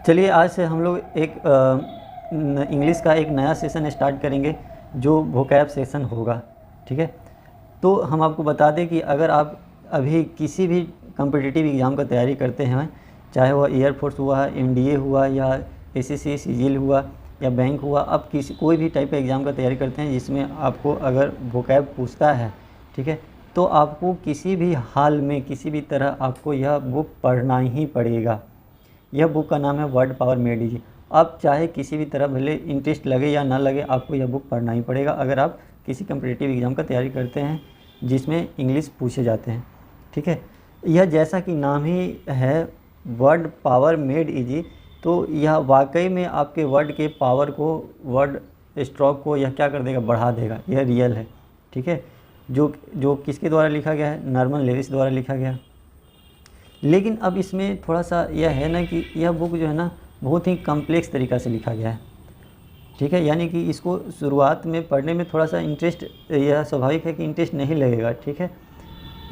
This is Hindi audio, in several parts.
चलिए आज से हम लोग एक इंग्लिश का एक नया सेशन स्टार्ट करेंगे जो वोकैब सेशन होगा। ठीक है, तो हम आपको बता दें कि अगर आप अभी किसी भी कॉम्पिटिटिव एग्ज़ाम का तैयारी करते हैं, चाहे वह एयरफोर्स हुआ, एनडीए हुआ, या एसएससी सीजीएल हुआ, या बैंक हुआ, आप किसी कोई भी टाइप का एग्ज़ाम का तैयारी करते हैं जिसमें आपको अगर वोकैब पूछता है, ठीक है, तो आपको किसी भी हाल में किसी भी तरह आपको यह बुक पढ़ना ही पड़ेगा। यह बुक का नाम है वर्ड पावर मेड इजी। आप चाहे किसी भी तरह भले इंटरेस्ट लगे या ना लगे, आपको यह बुक पढ़ना ही पड़ेगा अगर आप किसी कॉम्पिटिटिव एग्ज़ाम का तैयारी करते हैं जिसमें इंग्लिश पूछे जाते हैं। ठीक है, यह जैसा कि नाम ही है वर्ड पावर मेड इजी, तो यह वाकई में आपके वर्ड के पावर को, वर्ड स्ट्रोक को यह क्या कर देगा, बढ़ा देगा। यह रियल है। ठीक है, जो किसके द्वारा लिखा गया है, नॉर्मन लेविस द्वारा लिखा गया। लेकिन अब इसमें थोड़ा सा यह है ना कि यह बुक जो है ना बहुत ही कम्प्लेक्स तरीक़ा से लिखा गया है। ठीक है, यानी कि इसको शुरुआत में पढ़ने में थोड़ा सा इंटरेस्ट, यह स्वाभाविक है कि इंटरेस्ट नहीं लगेगा। ठीक है,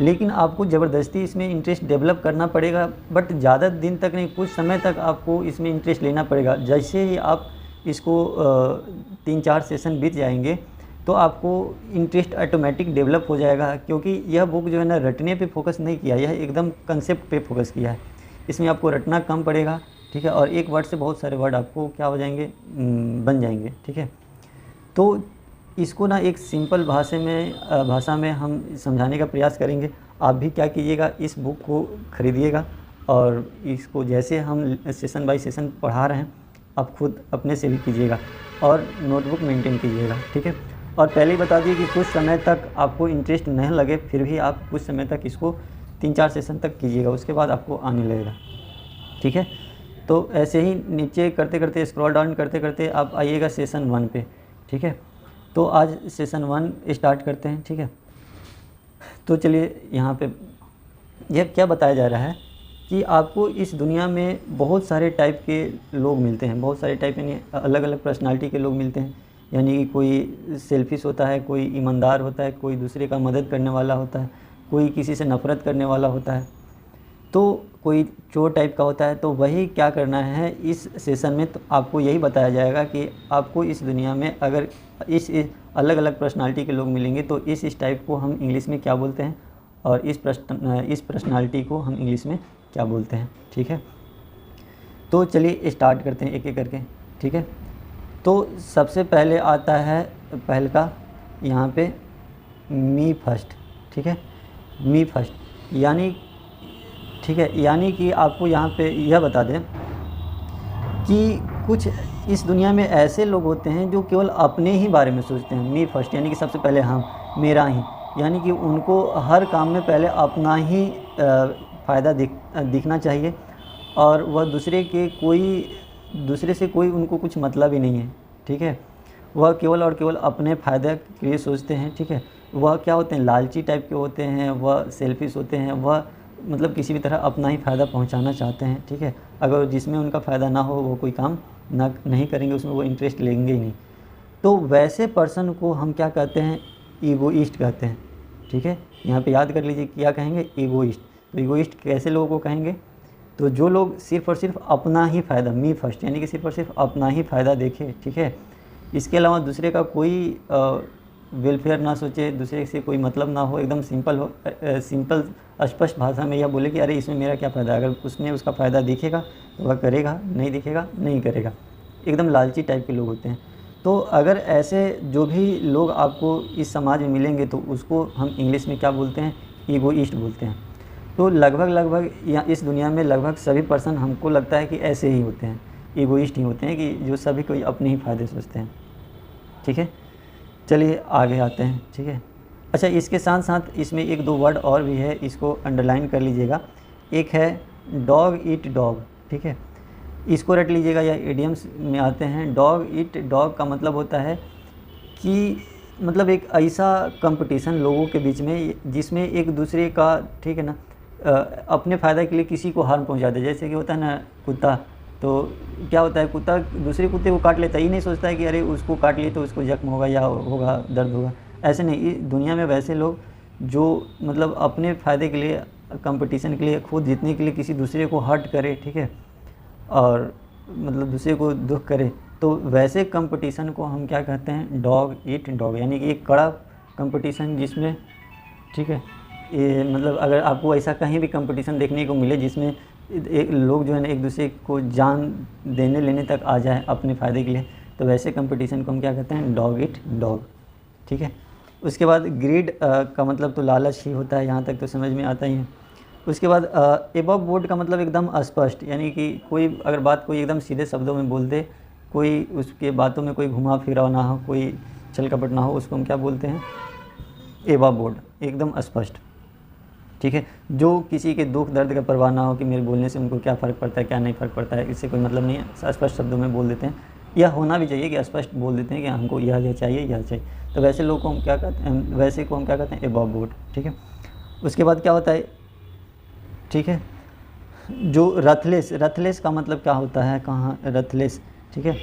लेकिन आपको ज़बरदस्ती इसमें इंटरेस्ट डेवलप करना पड़ेगा, बट ज़्यादा दिन तक नहीं, कुछ समय तक आपको इसमें इंटरेस्ट लेना पड़ेगा। जैसे ही आप इसको 3-4 सेशन बीत जाएंगे तो आपको इंटरेस्ट ऑटोमेटिक डेवलप हो जाएगा, क्योंकि यह बुक जो है ना रटने पे फोकस नहीं किया, यह एकदम कंसेप्ट पे फोकस किया है। इसमें आपको रटना कम पड़ेगा। ठीक है, और एक वर्ड से बहुत सारे वर्ड आपको क्या हो जाएंगे, बन जाएंगे। ठीक है, तो इसको ना एक सिंपल भाषा में हम समझाने का प्रयास करेंगे। आप भी क्या कीजिएगा, इस बुक को खरीदिएगा और इसको जैसे हम सेशन बाय सेशन पढ़ा रहे हैं आप खुद अपने से भी कीजिएगा और नोटबुक मेंटेन कीजिएगा। ठीक है, और पहले ही बता दिए कि कुछ समय तक आपको इंटरेस्ट नहीं लगे फिर भी आप कुछ समय तक इसको 3-4 सेशन तक कीजिएगा, उसके बाद आपको आने लगेगा। ठीक है, तो ऐसे ही नीचे करते करते, स्क्रॉल डाउन करते करते आप आइएगा सेशन 1 पे। ठीक है, तो आज सेशन 1 स्टार्ट करते हैं। ठीक है, तो चलिए यहाँ पे यह क्या बताया जा रहा है कि आपको इस दुनिया में बहुत सारे टाइप के लोग मिलते हैं, बहुत सारे टाइप यानी अलग अलग पर्सनालिटी के लोग मिलते हैं। यानी कि कोई सेल्फिश होता है, कोई ईमानदार होता है, कोई दूसरे का मदद करने वाला होता है, कोई किसी से नफ़रत करने वाला होता है, तो कोई चोर टाइप का होता है। तो वही क्या करना है इस सेशन में, तो आपको यही बताया जाएगा कि आपको इस दुनिया में अगर इस अलग अलग पर्सनालिटी के लोग मिलेंगे तो इस टाइप को हम इंग्लिश में क्या बोलते हैं और इस पर्सनालिटी को हम इंग्लिश में क्या बोलते हैं। ठीक है, तो चलिए स्टार्ट करते हैं एक एक करके। ठीक है, तो सबसे पहले आता है पहल का यहाँ पे मी फर्स्ट। ठीक है, मी फर्स्ट यानी, ठीक है, यानी कि आपको यहाँ पे यह बता दें कि कुछ इस दुनिया में ऐसे लोग होते हैं जो केवल अपने ही बारे में सोचते हैं। मी फर्स्ट यानी कि सबसे पहले हम, मेरा ही, यानी कि उनको हर काम में पहले अपना ही फ़ायदा दिखना चाहिए और वह दूसरे से कोई उनको कुछ मतलब ही नहीं है। ठीक है, वह केवल और केवल अपने फ़ायदे के लिए सोचते हैं। ठीक है, वह क्या होते हैं, लालची टाइप के होते हैं, वह सेल्फिश होते हैं, वह मतलब किसी भी तरह अपना ही फ़ायदा पहुंचाना चाहते हैं। ठीक है, अगर जिसमें उनका फ़ायदा ना हो वो कोई काम नहीं करेंगे, उसमें वो इंटरेस्ट लेंगे ही नहीं। तो वैसे पर्सन को हम क्या कहते हैं, ईगोइस्ट कहते हैं। ठीक है, यहाँ पे याद कर लीजिए क्या कहेंगे, ईगोइस्ट। तो ईगोइस्ट कैसे लोगों को कहेंगे, तो जो लोग सिर्फ़ और सिर्फ अपना ही फ़ायदा, मी फर्स्ट यानी कि सिर्फ़ और सिर्फ अपना ही फ़ायदा देखे। ठीक है, इसके अलावा दूसरे का कोई वेलफेयर ना सोचे, दूसरे से कोई मतलब ना हो, एकदम सिंपल हो, सिंपल स्पष्ट भाषा में यह बोले कि अरे इसमें मेरा क्या फ़ायदा, अगर उसने उसका फ़ायदा दिखेगा तो वह करेगा, नहीं दिखेगा नहीं करेगा। एकदम लालची टाइप के लोग होते हैं। तो अगर ऐसे जो भी लोग आपको इस समाज में मिलेंगे तो उसको हम इंग्लिश में क्या बोलते हैं, ईगोइस्ट बोलते हैं। तो लगभग या इस दुनिया में लगभग सभी पर्सन हमको लगता है कि ऐसे ही होते हैं, ईगोइस्ट ही होते हैं, कि जो सभी कोई अपने ही फ़ायदे सोचते हैं। ठीक है, चलिए आगे आते हैं। ठीक है, अच्छा, इसके साथ साथ इसमें 1-2 वर्ड और भी है, इसको अंडरलाइन कर लीजिएगा। एक है डॉग ईट डॉग। ठीक है, इसको रट लीजिएगा, या इडियम्स में आते हैं। डॉग ईट डॉग का मतलब होता है कि मतलब एक ऐसा कंपटीशन लोगों के बीच में जिसमें एक दूसरे का, ठीक है ना, अपने फ़ायदा के लिए किसी को हार्म पहुंचा दे। जैसे कि होता है ना कुत्ता, तो क्या होता है, कुत्ता दूसरे कुत्ते को काट लेता है, ये नहीं सोचता है कि अरे उसको काट लिए तो उसको जख्म होगा या होगा, दर्द होगा। ऐसे नहीं, दुनिया में वैसे लोग जो मतलब अपने फ़ायदे के लिए, कंपटीशन के लिए, खुद जीतने के लिए किसी दूसरे को हर्ट करे। ठीक है, और मतलब दूसरे को दुख करे, तो वैसे कंपटीशन को हम क्या कहते हैं, डॉग ईट डॉग, यानी कि एक कड़ा कंपटीशन जिसमें, ठीक है, ये मतलब अगर आपको ऐसा कहीं भी कंपटीशन देखने को मिले जिसमें एक लोग जो है ना एक दूसरे को जान देने लेने तक आ जाए अपने फ़ायदे के लिए, तो वैसे कंपटीशन को हम क्या कहते हैं, डॉग ईट डॉग, ठीक है। उसके बाद ग्रीड का मतलब तो लालच ही होता है, यहाँ तक तो समझ में आता ही है। उसके बाद एबव बोर्ड का मतलब एकदम अस्पष्ट, यानी कि कोई अगर बात कोई एकदम सीधे शब्दों में बोल दे, कोई उसके बातों में कोई घुमा फिरा ना हो, कोई छल कपट ना हो, उसको हम क्या बोलते हैं, एबव बोर्ड, एकदम अस्पष्ट, ठीक है। जो किसी के दुख दर्द का परवाह ना हो कि मेरे बोलने से उनको क्या फ़र्क पड़ता है, क्या नहीं फ़र्क पड़ता है, इससे कोई मतलब नहीं है, स्पष्ट शब्दों में बोल देते हैं। यह होना भी चाहिए कि स्पष्ट बोल देते हैं कि हमको यह चाहिए, यह चाहिए। तो वैसे लोग को हम क्या कहते हैं, वैसे को हम क्या कहते हैं, एबव बोर्ड, ठीक है। उसके बाद क्या होता है, ठीक है, जो रथलेस, रथलेस का मतलब क्या होता है, कहाँ रथलेस, ठीक है।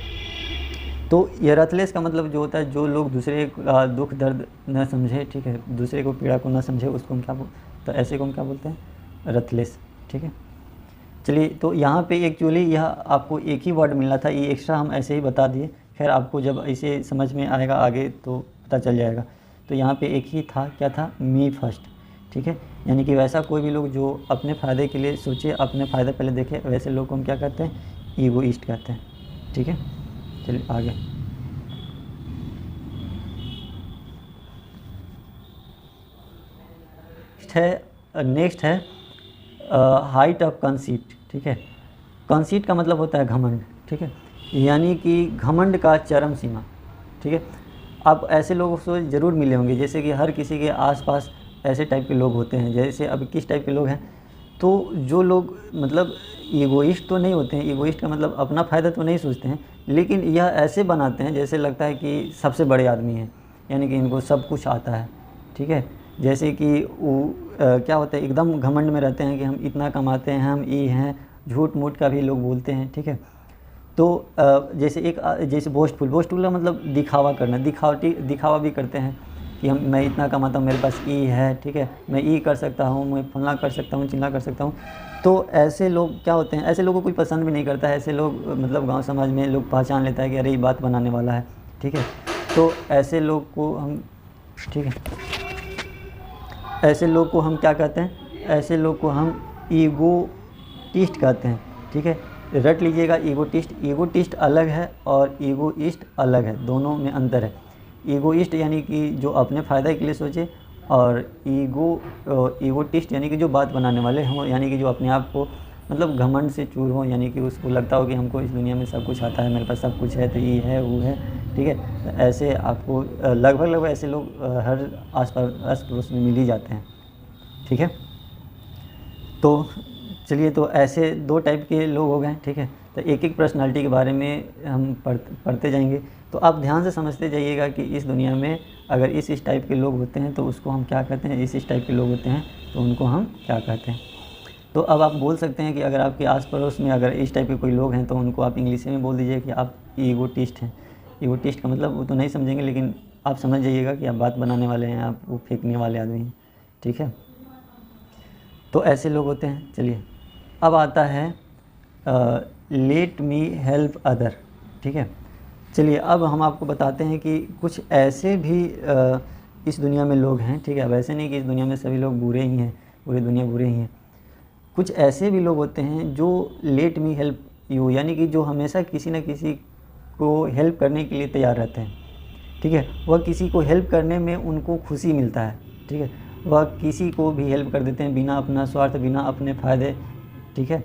तो ये रथलेस का मतलब जो होता है, जो लोग दूसरे का दुख दर्द न समझे, ठीक है, दूसरे को पीड़ा को न समझे, उसको हम क्या तो ऐसे को हम क्या बोलते हैं, रथलेस, ठीक है। चलिए, तो यहाँ पे एक्चुअली यह आपको एक ही वर्ड मिलना था, ये एक्स्ट्रा हम ऐसे ही बता दिए। खैर आपको जब इसे समझ में आएगा आगे तो पता चल जाएगा। तो यहाँ पे एक ही था, क्या था, मी फर्स्ट, ठीक है। यानी कि वैसा कोई भी लोग जो अपने फ़ायदे के लिए सोचे, अपने फ़ायदा पहले देखे, वैसे लोग को हम क्या कहते हैं, ईगोइस्ट कहते हैं, ठीक है। चलिए आगे। नेक्स्ट है हाइट ऑफ कंसीट, ठीक है। कंसीट का मतलब होता है घमंड, ठीक है, यानी कि घमंड का चरम सीमा, ठीक है। आप ऐसे लोगों से ज़रूर मिले होंगे, जैसे कि हर किसी के आसपास ऐसे टाइप के लोग होते हैं। जैसे अब किस टाइप के लोग हैं, तो जो लोग मतलब ईगोइस्ट तो नहीं होते हैं, ईगोइस्ट का मतलब अपना फ़ायदा तो नहीं सोचते हैं, लेकिन यह ऐसे बनाते हैं जैसे लगता है कि सबसे बड़े आदमी हैं, यानी कि इनको सब कुछ आता है, ठीक है। जैसे कि वो क्या होता है, एकदम घमंड में रहते हैं कि हम इतना कमाते हैं, हम ये हैं, झूठ मूठ का भी लोग बोलते हैं, ठीक है। तो जैसे बोस्टफुल का मतलब दिखावा करना, दिखावा भी करते हैं कि मैं इतना कमाता हूँ, मेरे पास ई है, ठीक है, मैं ई कर सकता हूँ, मैं फलना कर सकता हूँ, चिल्ला कर सकता हूँ। तो ऐसे लोग क्या होते हैं, ऐसे लोगों को कोई पसंद भी नहीं करता है। ऐसे लोग मतलब गांव समाज में लोग पहचान लेता है कि अरे ये बात बनाने वाला है, ठीक है। तो ऐसे लोग को हम, ठीक है, ऐसे लोग को हम क्या कहते हैं, ऐसे लोग को हम ईगोटिस्ट कहते हैं, ठीक है। रट लीजिएगा, ईगोटिस्ट अलग है और ईगोइस्ट अलग है, दोनों में अंतर है। ईगोइस्ट यानी कि जो अपने फ़ायदे के लिए सोचे, और ईगोटिस्ट यानी कि जो बात बनाने वाले हों, यानी कि जो अपने आप को मतलब घमंड से चूर हो, यानी कि उसको लगता हो कि हमको इस दुनिया में सब कुछ आता है, मेरे पास सब कुछ है, तो ये है वो है, ठीक है। तो ऐसे आपको लगभग ऐसे लोग हर आस पड़ोस में मिल ही जाते हैं, ठीक है। तो चलिए, तो ऐसे दो टाइप के लोग हो गए, ठीक है। तो एक एक पर्सनालिटी के बारे में हम पढ़ते जाएंगे। तो आप ध्यान से समझते जाइएगा कि इस दुनिया में अगर इस टाइप के लोग होते हैं तो उसको हम क्या कहते हैं, इस टाइप के लोग होते हैं तो उनको हम क्या कहते हैं। तो अब आप बोल सकते हैं कि अगर आपके आस पड़ोस में अगर इस टाइप के कोई लोग हैं तो उनको आप इंग्लिश में बोल दीजिए कि आप ईगोटिस्ट हैं। ईगोटिस्ट का मतलब वो तो नहीं समझेंगे, लेकिन आप समझ जाइएगा कि आप बात बनाने वाले हैं, आप वो फेंकने वाले आदमी हैं, ठीक है। तो ऐसे लोग होते हैं। चलिए, अब आता है लेट मी हेल्प अदर, ठीक है। चलिए, अब हम आपको बताते हैं कि कुछ ऐसे भी इस दुनिया में लोग हैं, ठीक है। वैसे नहीं कि इस दुनिया में सभी लोग बुरे ही हैं, पूरी दुनिया बुरे ही हैं। कुछ ऐसे भी लोग होते हैं जो लेट मी हेल्प यू, यानी कि जो हमेशा किसी न किसी को हेल्प करने के लिए तैयार रहते हैं, ठीक है। वह किसी को हेल्प करने में उनको खुशी मिलता है, ठीक है। वह किसी को भी हेल्प कर देते हैं बिना अपना स्वार्थ, बिना अपने फ़ायदे, ठीक है।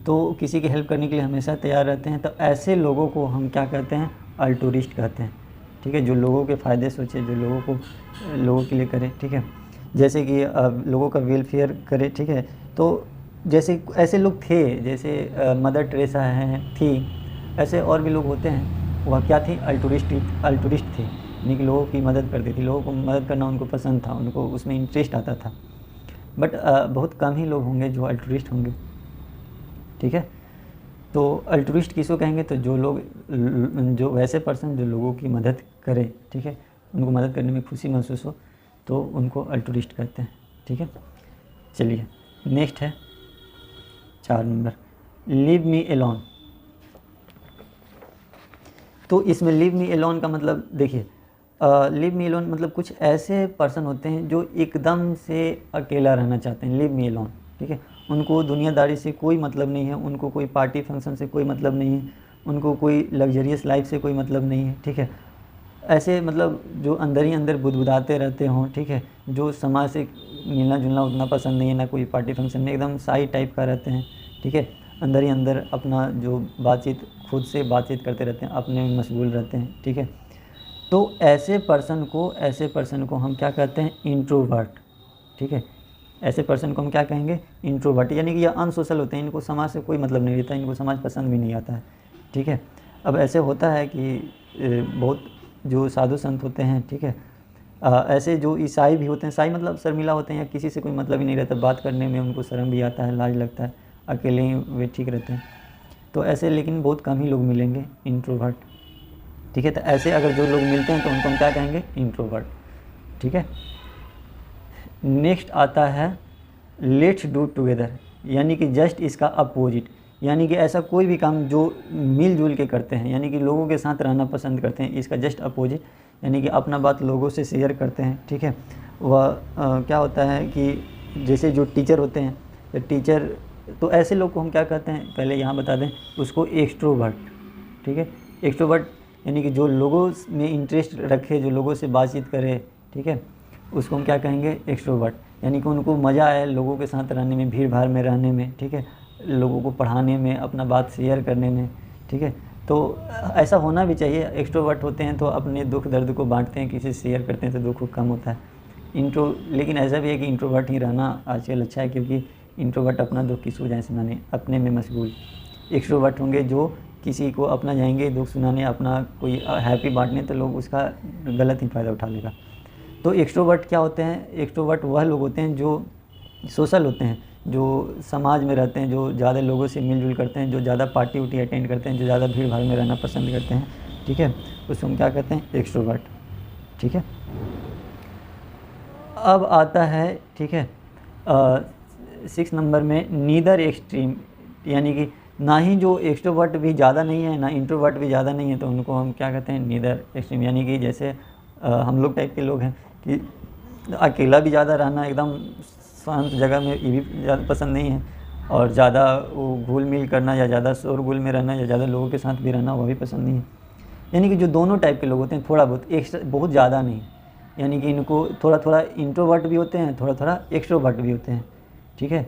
तो किसी की हेल्प करने के लिए हमेशा तैयार रहते हैं। तो ऐसे लोगों को हम क्या कहते हैं, अल्टूरिस्ट कहते हैं, ठीक है। जो लोगों के फ़ायदे सोचे, जो लोगों के लिए करे, ठीक है। जैसे कि लोगों का वेलफेयर करे, ठीक है। तो जैसे ऐसे लोग थे, जैसे मदर टेरेसा हैं, थी, ऐसे और भी लोग होते हैं। वह क्या थी, अल्टूरिस्ट थी, यानी कि लोगों की मदद करती थी, लोगों को मदद करना उनको पसंद था, उनको उसमें इंटरेस्ट आता था। बट बहुत कम ही लोग होंगे जो अल्टूरिस्ट होंगे, ठीक है। तो अल्टूरिस्ट किसको कहेंगे, तो जो वैसे पर्सन जो लोगों की मदद करे, ठीक है, उनको मदद करने में खुशी महसूस हो, तो उनको अल्टूरिस्ट कहते हैं, ठीक है। चलिए, नेक्स्ट है 4 नंबर, लीव मी एलोन। तो इसमें लीव मी एलोन का मतलब देखिए, लीव मी एलोन मतलब कुछ ऐसे पर्सन होते हैं जो एकदम से अकेला रहना चाहते हैं, लीव मी एलोन, ठीक है। उनको दुनियादारी से कोई मतलब नहीं है, उनको कोई पार्टी फंक्शन से कोई मतलब नहीं है, उनको कोई लग्जरियस लाइफ से कोई मतलब नहीं है, ठीक है। ऐसे मतलब जो अंदर ही अंदर बुदबुदाते रहते हों, ठीक है, जो समाज से मिलना जुलना उतना पसंद नहीं है, ना कोई पार्टी फंक्शन में, एकदम शाई टाइप का रहते हैं, ठीक है। अंदर ही अंदर अपना जो बातचीत खुद से बातचीत करते रहते हैं, अपने में मशगूल रहते हैं, ठीक है। तो ऐसे पर्सन को हम क्या कहते हैं, इंट्रोवर्ट, ठीक है। ऐसे पर्सन को हम क्या कहेंगे, इंट्रोवर्ट, यानी कि ये अनसोशल होते हैं, इनको समाज से कोई मतलब नहीं रहता, इनको समाज पसंद भी नहीं आता है, ठीक है। अब ऐसे होता है कि बहुत जो साधु संत होते हैं, ठीक है, ऐसे जो ईसाई भी होते हैं, ईसाई मतलब शर्मिला होते हैं या किसी से कोई मतलब ही नहीं रहता, बात करने में उनको शर्म भी आता है, लाज लगता है, अकेले ही वे ठीक रहते हैं। तो ऐसे लेकिन बहुत कम ही लोग मिलेंगे इंट्रोवर्ट, ठीक है। तो ऐसे अगर जो लोग मिलते हैं तो उनको हम क्या कहेंगे, इंट्रोवर्ट, ठीक है। नेक्स्ट आता है लेट्स डू टुगेदर, यानी कि जस्ट इसका अपोजिट, यानी कि ऐसा कोई भी काम जो मिलजुल के करते हैं, यानी कि लोगों के साथ रहना पसंद करते हैं, इसका जस्ट अपोजिट, यानी कि अपना बात लोगों से शेयर करते हैं, ठीक है। वह क्या होता है कि जैसे जो टीचर होते हैं, या टीचर, तो ऐसे लोग को हम क्या कहते हैं, पहले यहाँ बता दें, उसको एक्सट्रोवर्ट, ठीक है। एक्सट्रोवर्ट यानी कि जो लोगों में इंटरेस्ट रखे, जो लोगों से बातचीत करे, ठीक है, उसको हम क्या कहेंगे, एक्सट्रोवर्ट, यानी कि उनको मज़ा आए लोगों के साथ रहने में, भीड़ भाड़ में रहने में, ठीक है, लोगों को पढ़ाने में, अपना बात शेयर करने में, ठीक है। तो ऐसा होना भी चाहिए, एक्सट्रोवर्ट होते हैं तो अपने दुख दर्द को बांटते हैं, किसी से शेयर करते हैं तो दुख कम होता है। लेकिन ऐसा भी है कि इंट्रोवर्ट ही रहना आजकल अच्छा है, क्योंकि इंट्रोवर्ट अपना दुख किसी को जाए सुनाने, अपने में मशगूल। एक्सट्रोवर्ट होंगे जो किसी को अपना जाएंगे दुख सुनाने, अपना कोई हैप्पी बांटने, तो लोग उसका गलत ही फ़ायदा उठा लेगा। तो एक्सट्रोवर्ट क्या होते हैं, एक्सट्रोवर्ट वह लोग होते हैं जो सोशल होते हैं, जो समाज में रहते हैं, जो ज़्यादा लोगों से मिलजुल करते हैं, जो ज़्यादा पार्टी उटी अटेंड करते हैं, जो ज़्यादा भीड़ भाड़ में रहना पसंद करते हैं, ठीक है, उसको हम क्या कहते हैं, एक्सट्रोवर्ट, ठीक है। अब आता है, ठीक है, 6 नंबर में नीदर एक्सट्रीम, यानी कि ना ही जो एक्सट्रोवर्ट भी ज़्यादा नहीं है, ना इंट्रोवर्ट भी ज़्यादा नहीं है, तो उनको हम क्या कहते हैं, नीदर एक्सट्रीम, यानी कि जैसे हम लोग टाइप के लोग हैं कि अकेला भी ज़्यादा रहना एकदम शांत जगह में ये भी ज़्यादा पसंद नहीं है, और ज़्यादा वो घुल मिल करना या ज़्यादा शोरगुल में रहना या ज़्यादा लोगों के साथ भी रहना वह भी पसंद नहीं है। यानी कि जो दोनों टाइप के लोग होते हैं, थोड़ा बहुत, एक्स्ट्रा बहुत ज़्यादा नहीं, यानी कि इनको थोड़ा थोड़ा इंट्रोवर्ट भी होते हैं, थोड़ा थोड़ा एक्सट्रोवर्ट भी होते हैं, ठीक है।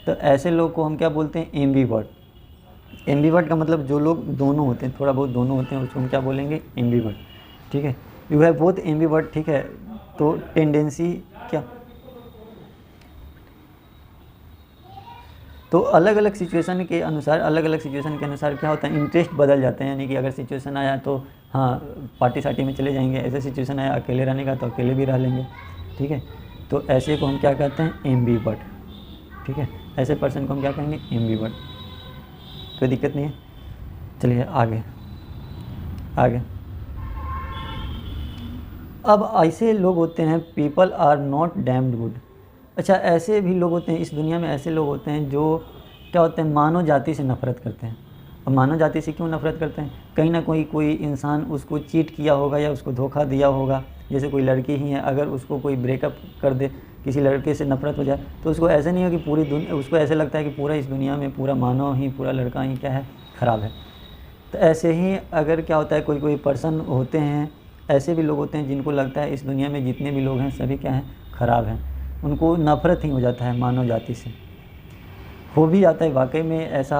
तो ऐसे लोग को हम क्या बोलते हैं, एम्बीवर्ट। एम्बीवर्ट का मतलब जो लोग दोनों होते हैं, थोड़ा बहुत दोनों होते हैं, उसको हम क्या बोलेंगे, एम्बीवर्ट, ठीक है। यू हैव बोथ एम्बीवर्ट, ठीक है। तो टेंडेंसी क्या, तो अलग अलग सिचुएशन के अनुसार क्या होता है, इंटरेस्ट बदल जाते हैं, यानी कि अगर सिचुएशन आया तो हाँ पार्टी सार्टी में चले जाएंगे, ऐसे सिचुएशन आया अकेले रहने का तो अकेले भी रह लेंगे, ठीक है। तो ऐसे को हम क्या कहते हैं, एम्बीवर्ट, ठीक है। ऐसे पर्सन को हम क्या कहेंगे, एम्बीवर्ट। कोई दिक्कत नहीं है, चलिए आगे आगे। अब ऐसे लोग होते हैं, people are not damned good. अच्छा, ऐसे भी लोग होते हैं इस दुनिया में, ऐसे लोग होते हैं जो क्या होते हैं, मानव जाति से नफ़रत करते हैं। अब मानव जाति से क्यों नफ़रत करते हैं, कहीं ना कोई इंसान उसको चीट किया होगा या उसको धोखा दिया होगा। जैसे कोई लड़की ही है, अगर उसको कोई ब्रेकअप कर दे, किसी लड़के से नफ़रत हो जाए, तो उसको ऐसा नहीं हो कि पूरी दुनिया, उसको ऐसे लगता है कि पूरा इस दुनिया में पूरा मानव ही, पूरा लड़का ही क्या है, ख़राब है। तो ऐसे ही अगर क्या होता है, कोई पर्सन होते हैं, ऐसे भी लोग होते हैं जिनको लगता है इस दुनिया में जितने भी लोग हैं सभी क्या हैं, ख़राब हैं। उनको नफ़रत ही हो जाता है मानव जाति से, हो भी जाता है। वाकई में ऐसा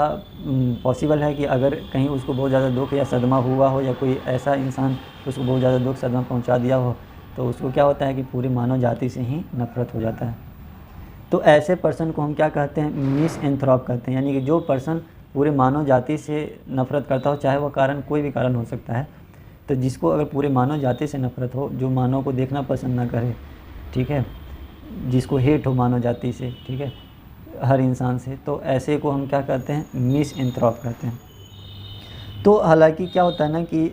पॉसिबल है कि अगर कहीं उसको बहुत ज़्यादा दुख या सदमा हुआ हो, या कोई ऐसा इंसान उसको बहुत ज़्यादा दुख सदमा पहुंचा दिया हो, तो उसको क्या होता है कि पूरी मानव जाति से ही नफ़रत हो जाता है। तो ऐसे पर्सन को हम क्या कहते हैं, मिसएंथ्रोप कहते हैं, यानी कि जो पर्सन पूरे मानव जाति से नफ़रत करता हो, चाहे वह कारण कोई भी कारण हो सकता है। तो जिसको अगर पूरे मानव जाति से नफ़रत हो, जो मानव को देखना पसंद ना करे, ठीक है, जिसको हेट हो मानव जाति से, ठीक है, हर इंसान से, तो ऐसे को हम क्या कहते हैं, मिसएंथ्रोप कहते हैं। तो हालांकि क्या होता है ना कि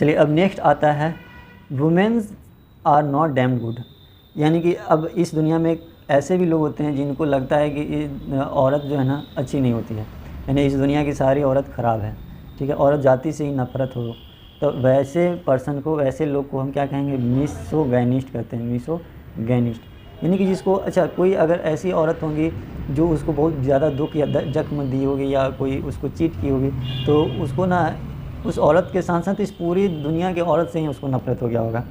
चलिए अब नेक्स्ट आता है women's are not damn good, यानी कि अब इस दुनिया में ऐसे भी लोग होते हैं जिनको लगता है कि औरत जो है ना अच्छी नहीं होती है, यानी इस दुनिया की सारी औरत ख़राब है, ठीक है, औरत जाति से ही नफरत हो, तो वैसे पर्सन को, वैसे लोग को हम क्या कहेंगे, मिसोगैनिस्ट कहते हैं, मिसोगैनिस्ट। यानी कि जिसको, अच्छा कोई अगर ऐसी औरत होंगी जो उसको बहुत ज़्यादा दुख या जख्म दी होगी या कोई उसको चीट की होगी, तो उसको ना उस औरत के साथ साथ इस पूरी दुनिया की औरत से ही उसको नफरत हो गया होगा।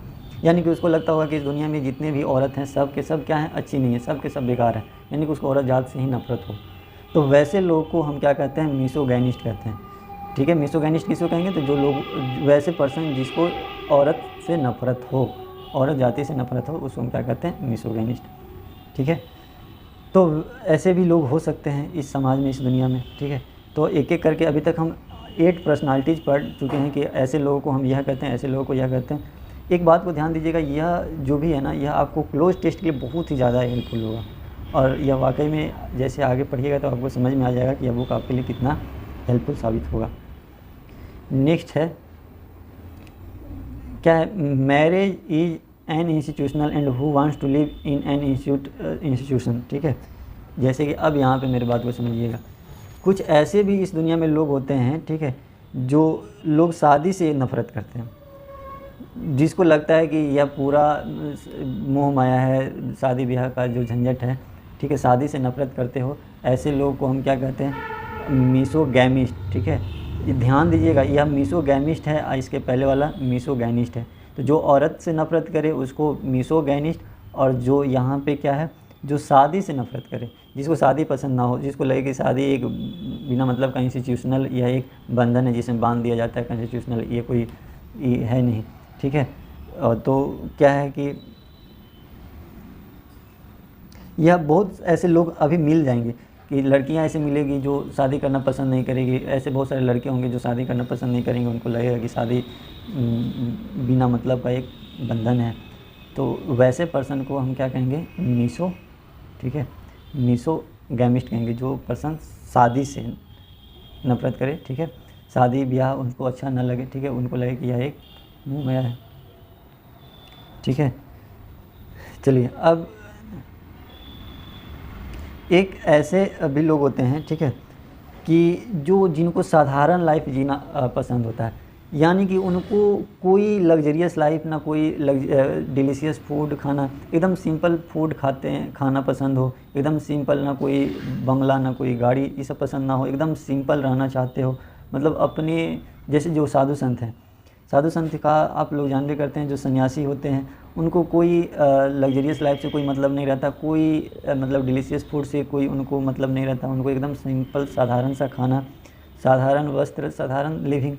यानी कि उसको लगता होगा कि इस दुनिया में जितने भी औरत हैं सब के सब क्या हैं, अच्छी नहीं है, सब के सब बेकार हैं, यानी कि उसको औरत जात से ही नफरत हो। तो वैसे लोग को हम क्या कहते हैं, मिसोगैनिस्ट कहते हैं, ठीक है। मिसोगैनिस्ट किसको कहेंगे, तो जो लोग, वैसे पर्सन जिसको औरत से नफरत हो, औरत जाति से नफरत हो, उसको हम क्या कहते हैं, मिसोगैनिस्ट, ठीक है। तो ऐसे भी लोग हो सकते हैं इस समाज में, इस दुनिया में, ठीक है। तो एक एक करके अभी तक हम 8 पर्सनालिटीज़ पढ़ चुके हैं कि ऐसे लोगों को हम यह कहते हैं, ऐसे लोगों को यह कहते हैं। एक बात को ध्यान दीजिएगा, यह जो भी है ना, यह आपको क्लोज टेस्ट के लिए बहुत ही ज़्यादा हेल्पफुल होगा, और यह वाकई में जैसे आगे पढ़िएगा तो आपको समझ में आ जाएगा कि यह बुक आपके लिए कितना हेल्पफुल साबित होगा। नेक्स्ट है क्या है, marriage is an institutional and who wants to live in an institution, ठीक है। जैसे कि अब यहाँ पे मेरी बात को समझिएगा, कुछ ऐसे भी इस दुनिया में लोग होते हैं, ठीक है, जो लोग शादी से नफ़रत करते हैं, जिसको लगता है कि यह पूरा मोह माया है, शादी ब्याह का जो झंझट है, ठीक है, शादी से नफ़रत करते हो, ऐसे लोगों को हम क्या कहते हैं, मिसोगैमिस्ट, ठीक है। ध्यान दीजिएगा, यह मिसोगैमिस्ट है, इसके पहले वाला मिसोगैनिस्ट है। तो जो औरत से नफ़रत करे उसको मिसोगैनिस्ट, और जो यहाँ पे क्या है, जो शादी से नफ़रत करे, जिसको शादी पसंद ना हो, जिसको लगे कि शादी एक बिना मतलब का इंस्टीट्यूशनल, यह एक बंधन है जिसमें बांध दिया जाता है, कॉन्स्टिट्यूशनल ये कोई है नहीं, ठीक है। तो क्या है कि यह बहुत ऐसे लोग अभी मिल जाएंगे कि लड़कियां ऐसे मिलेगी जो शादी करना पसंद नहीं करेगी, ऐसे बहुत सारे लड़के होंगे जो शादी करना पसंद नहीं करेंगे, उनको लगेगा कि शादी बिना मतलब का एक बंधन है। तो वैसे पर्सन को हम क्या कहेंगे, मिसो, ठीक है, मिसोगैमिस्ट कहेंगे, जो पर्सन शादी से नफरत करे, ठीक है, शादी ब्याह उनको अच्छा न लगे, ठीक है, उनको लगे कि यह एक मुँह माया है, ठीक है। चलिए अब एक ऐसे भी लोग होते हैं, ठीक है, कि जो जिनको साधारण लाइफ जीना पसंद होता है, यानी कि उनको कोई लग्जरियस लाइफ ना, कोई डिलीशियस फूड खाना, एकदम सिंपल फूड खाते हैं, खाना पसंद हो, एकदम सिंपल, ना कोई बंगला ना कोई गाड़ी, ये सब पसंद ना हो, एकदम सिंपल रहना चाहते हो, मतलब अपने जैसे जो साधु संत हैं, साधु संत का आप लोग जान भी करते हैं, जो सन्यासी होते हैं उनको कोई लग्जरियस लाइफ से कोई मतलब नहीं रहता, कोई मतलब डिलीशियस फूड से कोई उनको मतलब नहीं रहता, उनको एकदम सिंपल साधारण सा खाना, साधारण वस्त्र, साधारण लिविंग।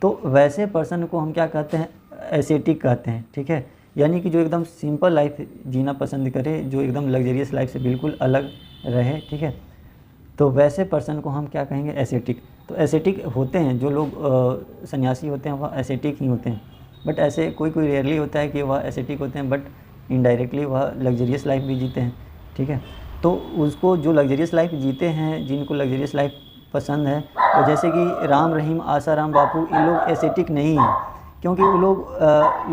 तो वैसे पर्सन को हम क्या कहते हैं, एसेटिक कहते हैं, ठीक है, यानी कि जो एकदम सिंपल लाइफ जीना पसंद करे, जो एकदम लग्जरियस लाइफ से बिल्कुल अलग रहे, ठीक है। तो वैसे पर्सन को हम क्या कहेंगे, एसेटिक। तो एसेटिक होते हैं जो लोग सन्यासी होते हैं, वह एसेटिक ही होते हैं, बट ऐसे कोई कोई रेयरली होता है कि वह एसेटिक होते हैं, बट इनडायरेक्टली वह लग्जरियस लाइफ भी जीते हैं, ठीक है। तो उसको जो लग्जरियस लाइफ जीते हैं, जिनको लग्जरियस लाइफ पसंद है, तो जैसे कि राम रहीम, आसाराम बापू, ये लोग एसेटिक नहीं हैं, क्योंकि वो लोग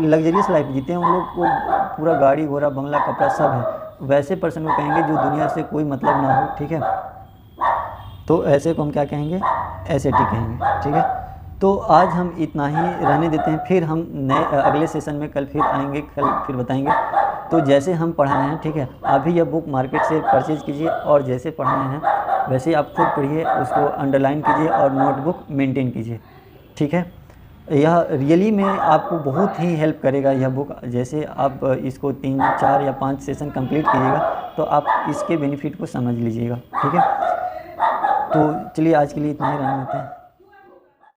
लग्जरियस लाइफ जीते हैं, उन लोग को पूरा गाड़ी घोड़ा बंगला कपड़ा सब है। वैसे पर्सन को कहेंगे जो दुनिया से कोई मतलब ना हो, ठीक है। तो ऐसे को हम क्या कहेंगे, एसेटिक कहेंगे, ठीक है। तो आज हम इतना ही रहने देते हैं, फिर हम नए अगले सेशन में कल फिर आएंगे, कल फिर बताएंगे। तो जैसे हम पढ़ाए हैं, ठीक है, आप भी यह बुक मार्केट से परचेज़ कीजिए, और जैसे पढ़ाए हैं वैसे आप खुद पढ़िए, उसको अंडरलाइन कीजिए और नोटबुक मेंटेन कीजिए, ठीक है। यह रियली में आपको बहुत ही हेल्प करेगा यह बुक। जैसे आप इसको 3, 4 या 5 सेशन कंप्लीट कीजिएगा तो आप इसके बेनिफिट को समझ लीजिएगा, ठीक है। तो चलिए आज के लिए इतना ही रहने देते हैं।